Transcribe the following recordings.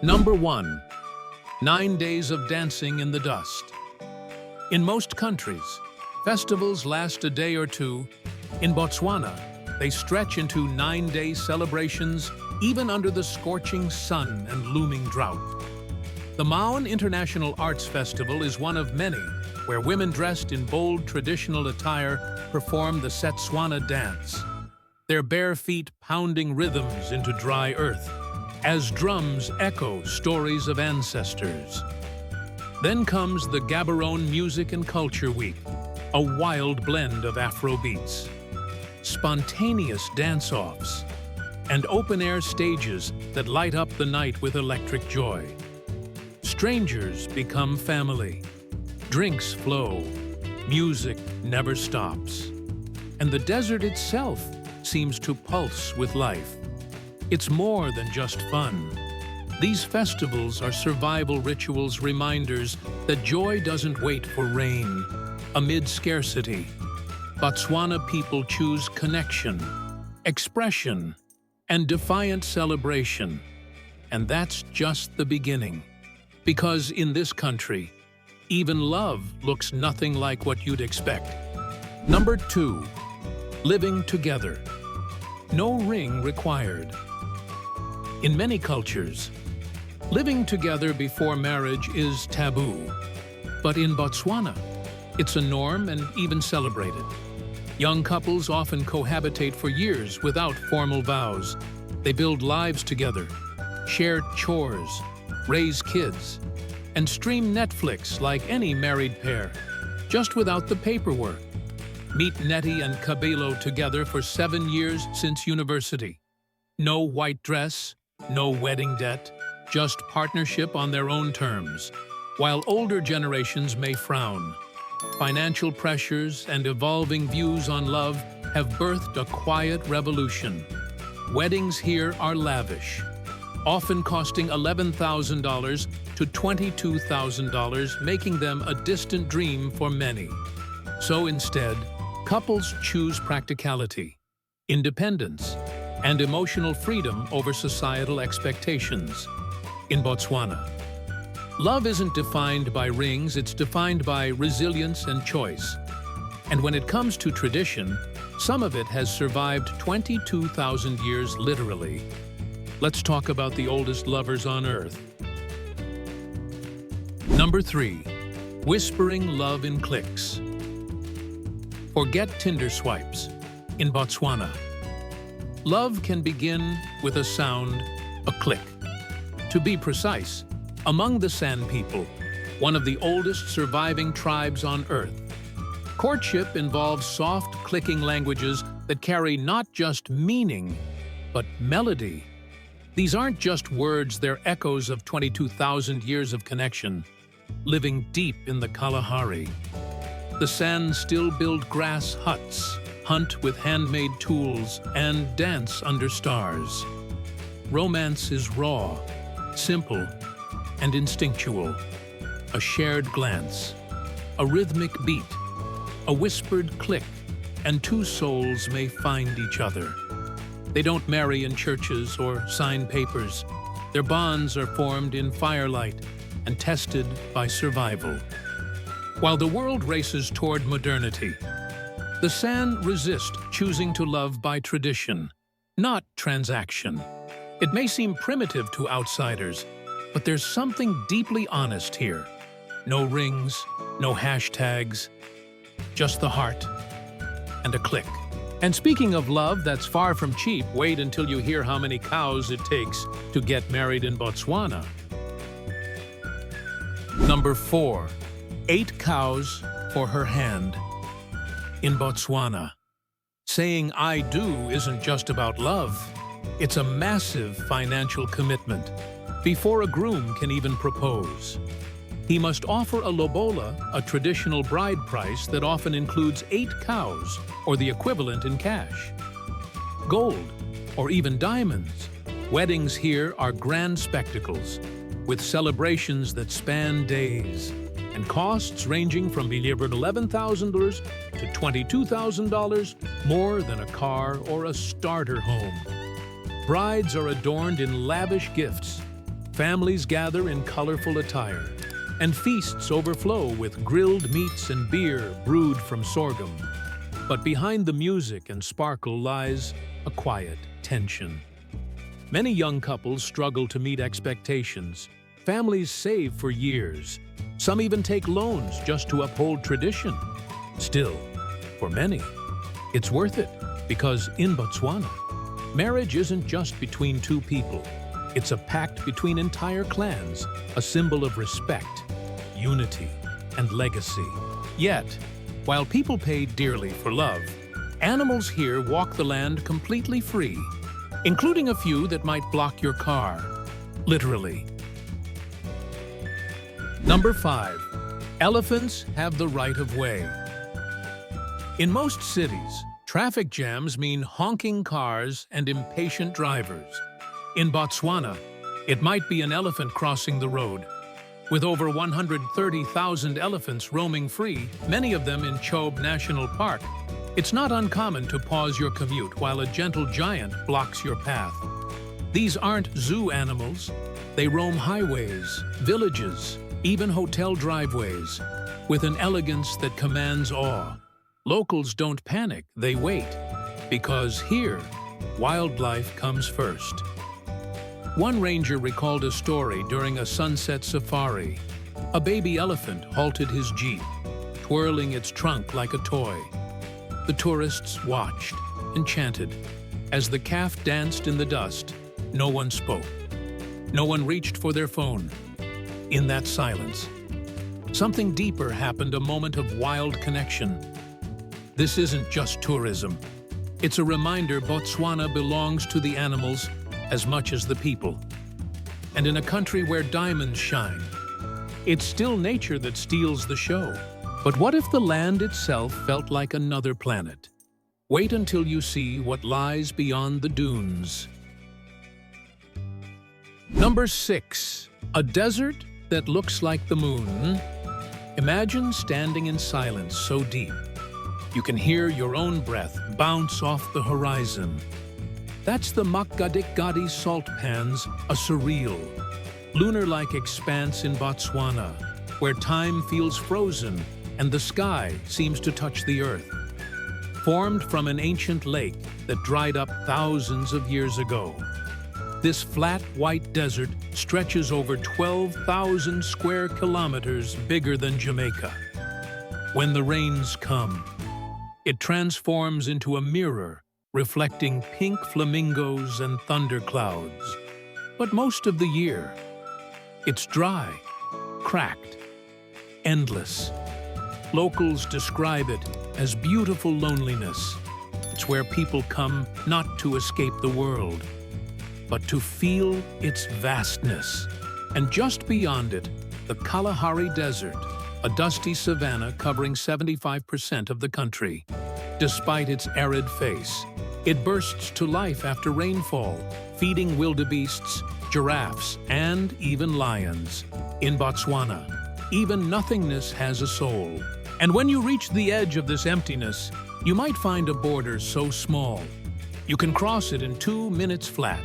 Number 1. 9 days of dancing in the dust. In most countries, festivals last a day or two. In Botswana, they stretch into 9-day celebrations even under the scorching sun and looming drought. The Maun International Arts Festival is one of many where women dressed in bold traditional attire perform the Setswana dance, their bare feet pounding rhythms into dry earth as drums echo stories of ancestors. Then comes the Gaborone Music and Culture Week, a wild blend of Afro beats, spontaneous dance-offs, and open-air stages that light up the night with electric joy. Strangers become family, drinks flow, music never stops, and the desert itself seems to pulse with life. It's more than just fun. These festivals are survival rituals, reminders that joy doesn't wait for rain. Amid scarcity, Botswana people choose connection, expression, and defiant celebration. And that's just the beginning. Because in this country, even love looks nothing like what you'd expect. Number 2. Living together. No ring required. In many cultures, living together before marriage is taboo. But in Botswana, it's a norm and even celebrated. Young couples often cohabitate for years without formal vows. They build lives together, share chores, raise kids, and stream Netflix like any married pair, just without the paperwork. Meet Nettie and Kabelo together for 7 years since university. No white dress, no wedding debt, just partnership on their own terms. While older generations may frown, financial pressures and evolving views on love have birthed a quiet revolution. Weddings here are lavish, often costing $11,000 to $22,000, making them a distant dream for many. So instead, couples choose practicality, independence, and emotional freedom over societal expectations. In Botswana, love isn't defined by rings, it's defined by resilience and choice. And when it comes to tradition, some of it has survived 22,000 years literally. Let's talk about the oldest lovers on Earth. Number 3. Whispering love in clicks. Forget Tinder swipes. In Botswana, love can begin with a sound, a click. To be precise, among the San people, one of the oldest surviving tribes on Earth, courtship involves soft, clicking languages that carry not just meaning, but melody. These aren't just words, they're echoes of 22,000 years of connection, living deep in the Kalahari. The San still build grass huts, hunt with handmade tools, and dance under stars. Romance is raw, simple, and instinctual. A shared glance, a rhythmic beat, a whispered click, and two souls may find each other. They don't marry in churches or sign papers. Their bonds are formed in firelight and tested by survival. While the world races toward modernity, the San resist, choosing to love by tradition, not transaction. It may seem primitive to outsiders, but there's something deeply honest here. No rings, no hashtags, just the heart and a click. And speaking of love that's far from cheap, wait until you hear how many cows it takes to get married in Botswana. Number 4. 8 cows for her hand. In Botswana, saying I do isn't just about love. It's a massive financial commitment. Before a groom can even propose, he must offer a lobola, a traditional bride price that often includes 8 cows, or the equivalent in cash. Gold, or even diamonds. Weddings here are grand spectacles, with celebrations that span days, and costs ranging from $11,000 to $22,000, more than a car or a starter home. Brides are adorned in lavish gifts, Families gather in colorful attire, and feasts overflow with grilled meats and beer brewed from sorghum. But behind the music and sparkle lies a quiet tension. Many young couples struggle to meet expectations. Families save for years. Some even take loans just to uphold tradition. Still, for many, it's worth it, because in Botswana, marriage isn't just between two people. It's a pact between entire clans, a symbol of respect, unity, and legacy. Yet, while people pay dearly for love, animals here walk the land completely free, including a few that might block your car, literally. Number 5. Elephants have the right of way. In most cities, traffic jams mean honking cars and impatient drivers. In Botswana, it might be an elephant crossing the road. With over 130,000 elephants roaming free, many of them in Chobe National Park, it's not uncommon to pause your commute while a gentle giant blocks your path. These aren't zoo animals. They roam highways, villages, even hotel driveways, with an elegance that commands awe. Locals don't panic, they wait, because here, wildlife comes first. One ranger recalled a story during a sunset safari. A baby elephant halted his jeep, twirling its trunk like a toy. The tourists watched, enchanted. As the calf danced in the dust, no one spoke. No one reached for their phone. In that silence, something deeper happened, a moment of wild connection. This isn't just tourism. It's a reminder Botswana belongs to the animals as much as the people. And in a country where diamonds shine, it's still nature that steals the show. But what if the land itself felt like another planet? Wait until you see what lies beyond the dunes. Number 6. A desert that looks like the moon. Imagine standing in silence so deep, you can hear your own breath bounce off the horizon. That's the Makgadikgadi salt pans, a surreal, lunar-like expanse in Botswana, where time feels frozen and the sky seems to touch the earth. Formed from an ancient lake that dried up thousands of years ago, this flat white desert stretches over 12,000 square kilometers, bigger than Jamaica. When the rains come, it transforms into a mirror, reflecting pink flamingos and thunderclouds. But most of the year, it's dry, cracked, endless. Locals describe it as beautiful loneliness. It's where people come not to escape the world, but to feel its vastness. And just beyond it, the Kalahari Desert, a dusty savanna covering 75% of the country. Despite its arid face, it bursts to life after rainfall, feeding wildebeests, giraffes, and even lions. In Botswana, even nothingness has a soul. And when you reach the edge of this emptiness, you might find a border so small, you can cross it in 2 minutes flat.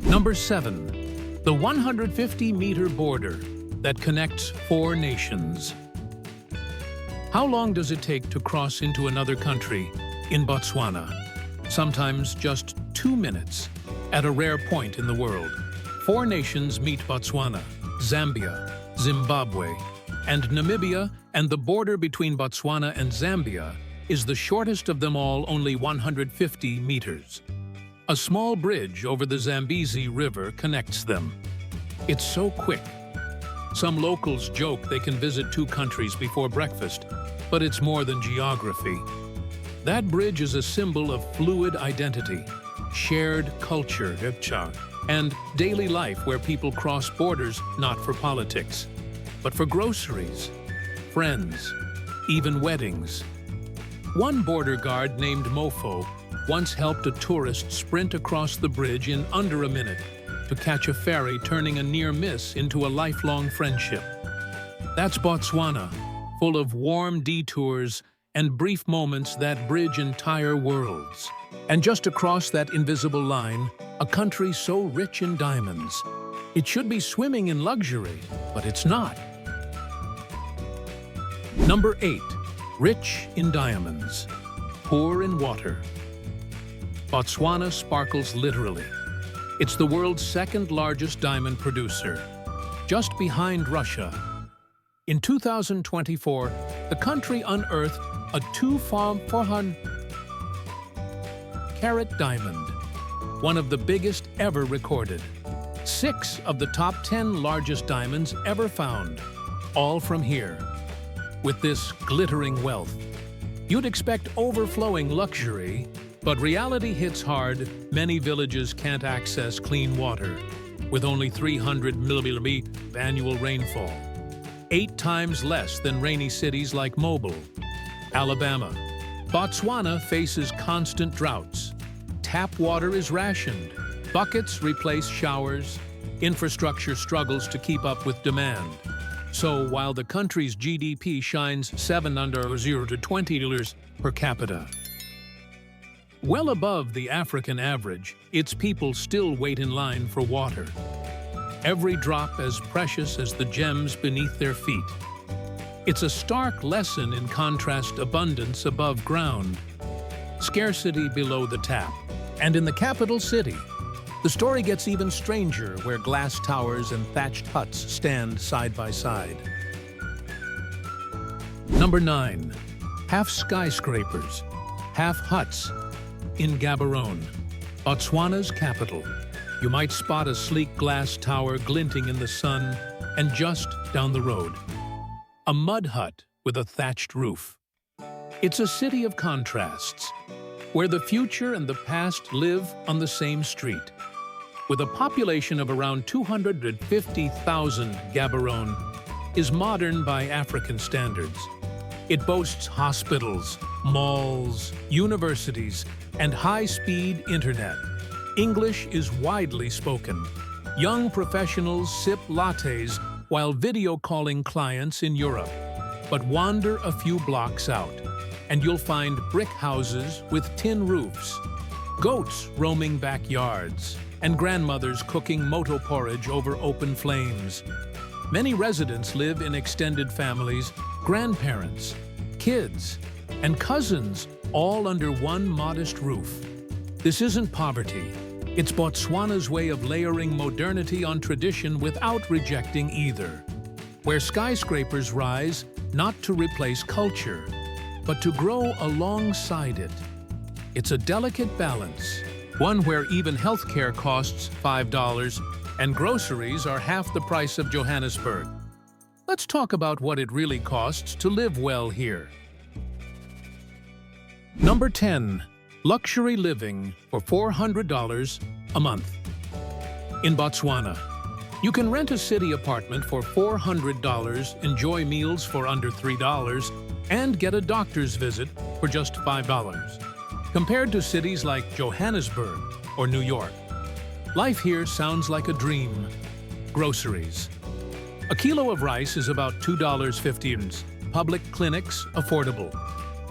Number 7. The 150-meter border that connects 4 nations. How long does it take to cross into another country in Botswana? Sometimes just 2 minutes, at a rare point in the world. 4 nations meet Botswana: Zambia, Zimbabwe, and Namibia, and the border between Botswana and Zambia is the shortest of them all, only 150 meters. A small bridge over the Zambezi River connects them. It's so quick. Some locals joke they can visit 2 countries before breakfast, but it's more than geography. That bridge is a symbol of fluid identity, shared culture, and daily life where people cross borders not for politics, but for groceries, friends, even weddings. One border guard named Mofo once helped a tourist sprint across the bridge in under a minute to catch a ferry, turning a near miss into a lifelong friendship. That's Botswana, full of warm detours and brief moments that bridge entire worlds. And just across that invisible line, a country so rich in diamonds. It should be swimming in luxury, but it's not. Number 8. Rich in diamonds, poor in water. Botswana sparkles literally. It's the world's second largest diamond producer, just behind Russia. In 2024, the country unearthed a 2.4-carat diamond, one of the biggest ever recorded. 6 of the top 10 largest diamonds ever found, all from here. With this glittering wealth, you'd expect overflowing luxury, but reality hits hard. Many villages can't access clean water, with only 300 mm of annual rainfall, 8 times less than rainy cities like Mobile, Alabama. Botswana faces constant droughts. Tap water is rationed. Buckets replace showers. Infrastructure struggles to keep up with demand. So while the country's GDP shines 7 under 0 to $20 per capita, well above the African average, its people still wait in line for water. Every drop as precious as the gems beneath their feet. It's a stark lesson in contrast: abundance above ground, scarcity below the tap. And in the capital city, the story gets even stranger, where glass towers and thatched huts stand side by side. Number 9. Half skyscrapers, half huts. In Gaborone, Botswana's capital, you might spot a sleek glass tower glinting in the sun, and just down the road, a mud hut with a thatched roof. It's a city of contrasts, where the future and the past live on the same street. With a population of around 250,000, Gaborone is modern by African standards. It boasts hospitals, malls, universities, and high-speed internet. English is widely spoken. Young professionals sip lattes while video calling clients in Europe. But wander a few blocks out, and you'll find brick houses with tin roofs, goats roaming backyards, and grandmothers cooking moto porridge over open flames. Many residents live in extended families, grandparents, kids, and cousins, all under one modest roof. This isn't poverty. It's Botswana's way of layering modernity on tradition without rejecting either, where skyscrapers rise not to replace culture, but to grow alongside it. It's a delicate balance, one where even healthcare costs $5 and groceries are half the price of Johannesburg. Let's talk about what it really costs to live well here. Number 10. Luxury living for $400 a month. In Botswana, you can rent a city apartment for $400, enjoy meals for under $3, and get a doctor's visit for just $5. Compared to cities like Johannesburg or New York, life here sounds like a dream. Groceries. A kilo of rice is about $2.50. Public clinics affordable.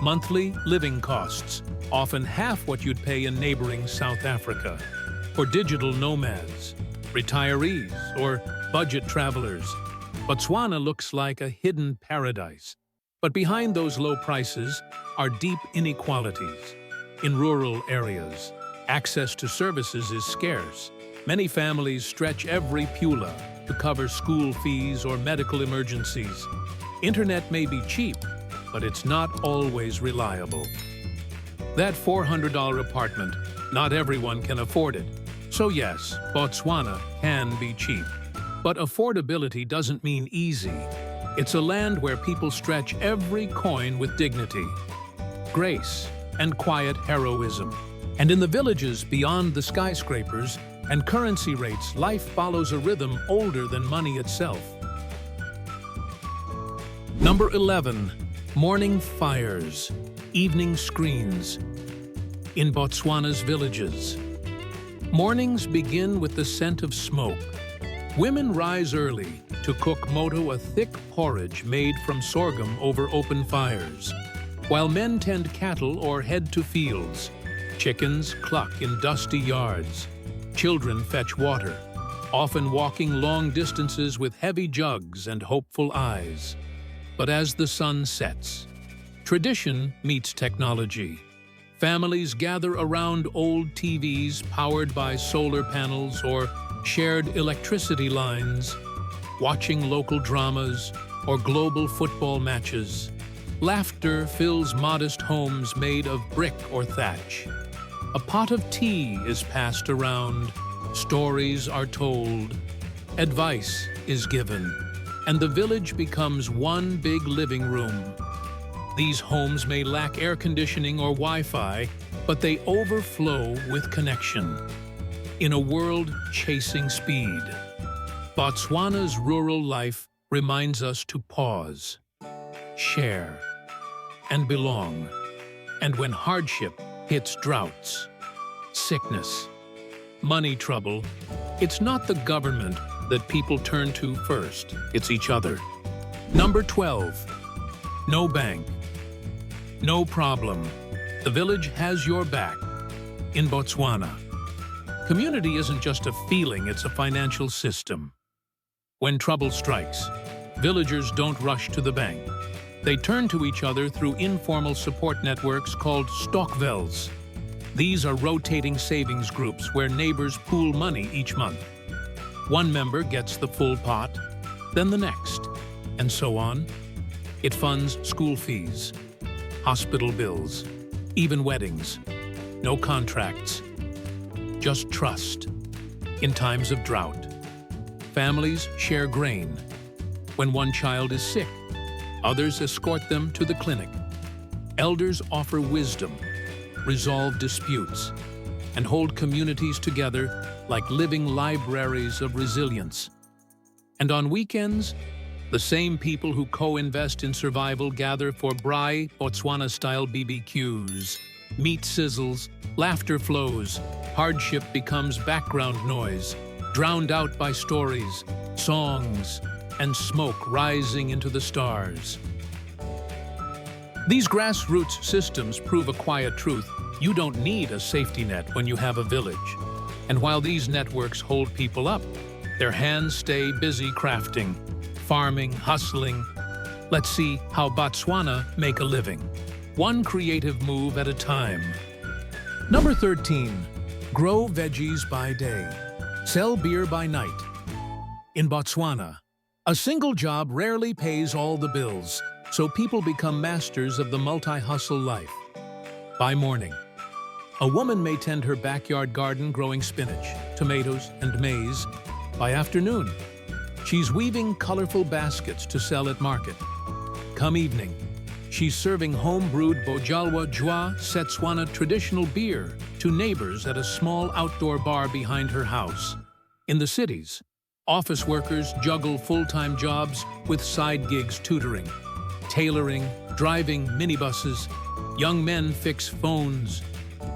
Monthly living costs, often half what you'd pay in neighboring South Africa. For digital nomads, retirees, or budget travelers, Botswana looks like a hidden paradise. But behind those low prices are deep inequalities. In rural areas, access to services is scarce. Many families stretch every pula to cover school fees or medical emergencies. Internet may be cheap, but it's not always reliable. That $400 apartment, not everyone can afford it. So yes, Botswana can be cheap. But affordability doesn't mean easy. It's a land where people stretch every coin with dignity, grace, and quiet heroism. And in the villages beyond the skyscrapers and currency rates, life follows a rhythm older than money itself. Number 11. Morning fires, evening screens. In Botswana's villages, mornings begin with the scent of smoke. Women rise early to cook moto, a thick porridge made from sorghum over open fires, while men tend cattle or head to fields. Chickens cluck in dusty yards. Children fetch water, often walking long distances with heavy jugs and hopeful eyes. But as the sun sets, tradition meets technology. Families gather around old TVs powered by solar panels or shared electricity lines, watching local dramas or global football matches. Laughter fills modest homes made of brick or thatch. A pot of tea is passed around, stories are told, advice is given, and the village becomes one big living room. These homes may lack air conditioning or Wi-Fi, but they overflow with connection. In a world chasing speed, Botswana's rural life reminds us to pause, share, and belong. And when hardship hits droughts, sickness, money trouble, it's not the government that people turn to first, it's each other. Number 12. No bank. No problem. The village has your back. In Botswana, community isn't just a feeling, it's a financial system. When trouble strikes, villagers don't rush to the bank. They turn to each other through informal support networks called stokvels. These are rotating savings groups where neighbors pool money each month. One member gets the full pot, then the next, and so on. It funds school fees, hospital bills, even weddings. No contracts, just trust. In times of drought, families share grain. When one child is sick, others escort them to the clinic. Elders offer wisdom, resolve disputes, and hold communities together like living libraries of resilience. And on weekends, the same people who co-invest in survival gather for braai, Botswana-style BBQs. Meat sizzles, laughter flows, hardship becomes background noise, drowned out by stories, songs, and smoke rising into the stars. These grassroots systems prove a quiet truth. You don't need a safety net when you have a village. And while these networks hold people up, their hands stay busy crafting, farming, hustling. Let's see how Botswana make a living, one creative move at a time. Number 13. Grow veggies by day. Sell beer by night. In Botswana, a single job rarely pays all the bills, so people become masters of the multi-hustle life. By morning, a woman may tend her backyard garden growing spinach, tomatoes, and maize. By afternoon, she's weaving colorful baskets to sell at market. Come evening, she's serving home-brewed Bojalwa Jwa Setswana traditional beer to neighbors at a small outdoor bar behind her house. In the cities, office workers juggle full-time jobs with side gigs tutoring, tailoring, driving minibuses. Young men fix phones.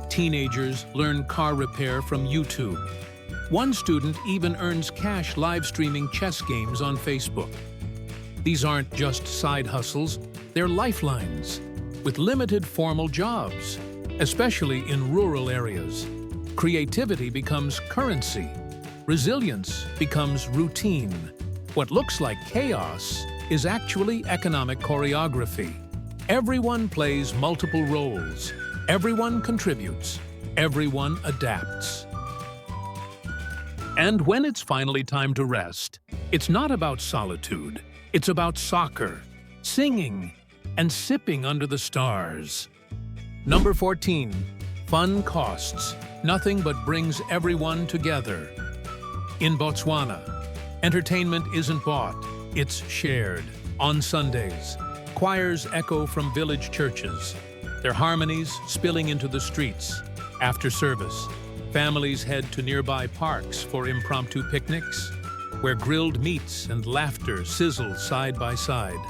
Teenagers learn car repair from YouTube. One student even earns cash live streaming chess games on Facebook. These aren't just side hustles, they're lifelines, with limited formal jobs, especially in rural areas. Creativity becomes currency. Resilience becomes routine. What looks like chaos is actually economic choreography. Everyone plays multiple roles. Everyone contributes. Everyone adapts. And when it's finally time to rest, it's not about solitude. It's about soccer, singing, and sipping under the stars. Number 14. Fun costs nothing but brings everyone together. In Botswana, entertainment isn't bought, it's shared. On Sundays, choirs echo from village churches, their harmonies spilling into the streets. After service, families head to nearby parks for impromptu picnics, where grilled meats and laughter sizzle side by side.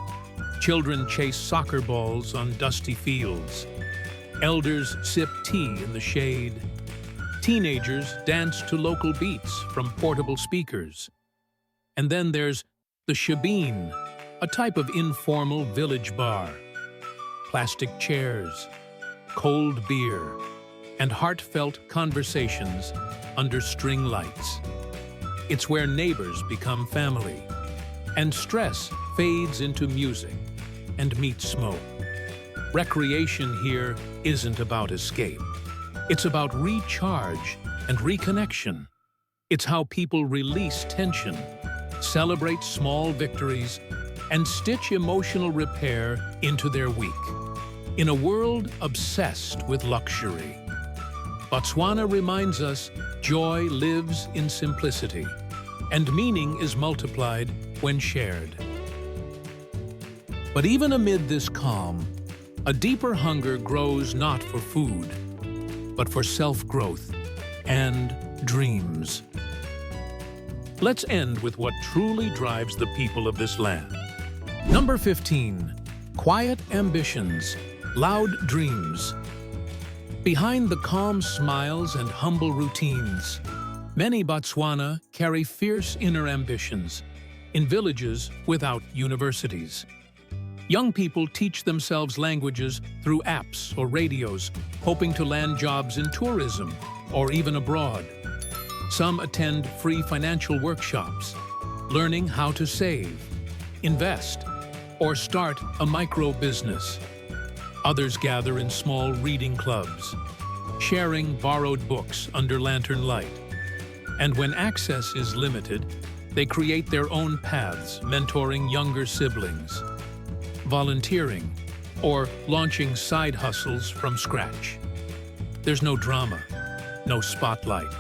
Children chase soccer balls on dusty fields. Elders sip tea in the shade. Teenagers dance to local beats from portable speakers. And then there's the shebeen, a type of informal village bar. Plastic chairs, cold beer, and heartfelt conversations under string lights. It's where neighbors become family, and stress fades into music and meets smoke. Recreation here isn't about escape. It's about recharge and reconnection. It's how people release tension, celebrate small victories, and stitch emotional repair into their week. In a world obsessed with luxury, Botswana reminds us joy lives in simplicity, and meaning is multiplied when shared. But even amid this calm, a deeper hunger grows not for food, but for self-growth and dreams. Let's end with what truly drives the people of this land. Number 15. Quiet ambitions, loud dreams. Behind the calm smiles and humble routines, many Botswana carry fierce inner ambitions in villages without universities. Young people teach themselves languages through apps or radios, hoping to land jobs in tourism or even abroad. Some attend free financial workshops, learning how to save, invest, or start a micro-business. Others gather in small reading clubs, sharing borrowed books under lantern light. And when access is limited, they create their own paths, mentoring younger siblings, volunteering, or launching side hustles from scratch. There's no drama, no spotlight,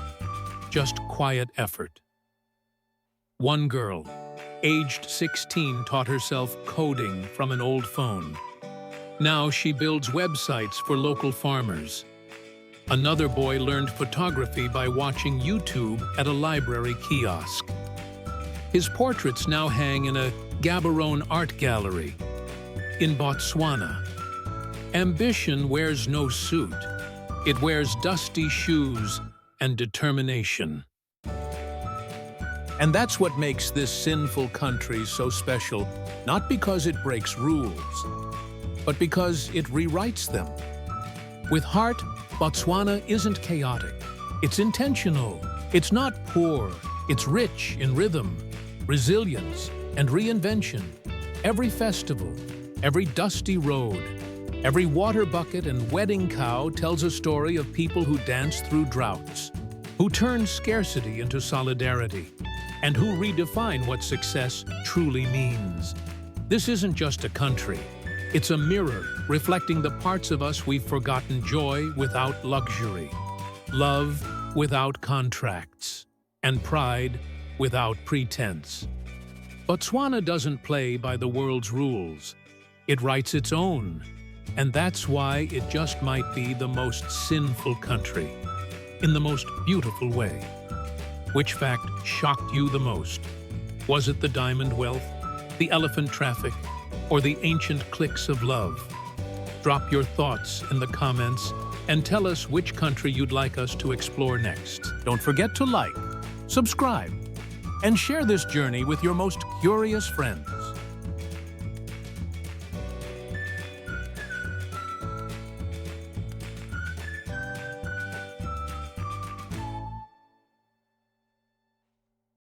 just quiet effort. One girl, aged 16, taught herself coding from an old phone. Now she builds websites for local farmers. Another boy learned photography by watching YouTube at a library kiosk. His portraits now hang in a Gaborone art gallery. In Botswana, ambition wears no suit. It wears dusty shoes and determination. And that's what makes this sinful country so special, not because it breaks rules, but because it rewrites them. With heart, Botswana isn't chaotic. It's intentional. It's not poor. It's rich in rhythm, resilience, and reinvention. Every festival, every dusty road, every water bucket and wedding cow tells a story of people who danced through droughts, who turned scarcity into solidarity, and who redefine what success truly means. This isn't just a country. It's a mirror reflecting the parts of us we've forgotten: joy without luxury, love without contracts, and pride without pretense. Botswana doesn't play by the world's rules. It writes its own, and that's why it just might be the most sinful country, in the most beautiful way. Which fact shocked you the most? Was it the diamond wealth, the elephant traffic, or the ancient cliques of love? Drop your thoughts in the comments and tell us which country you'd like us to explore next. Don't forget to like, subscribe, and share this journey with your most curious friends.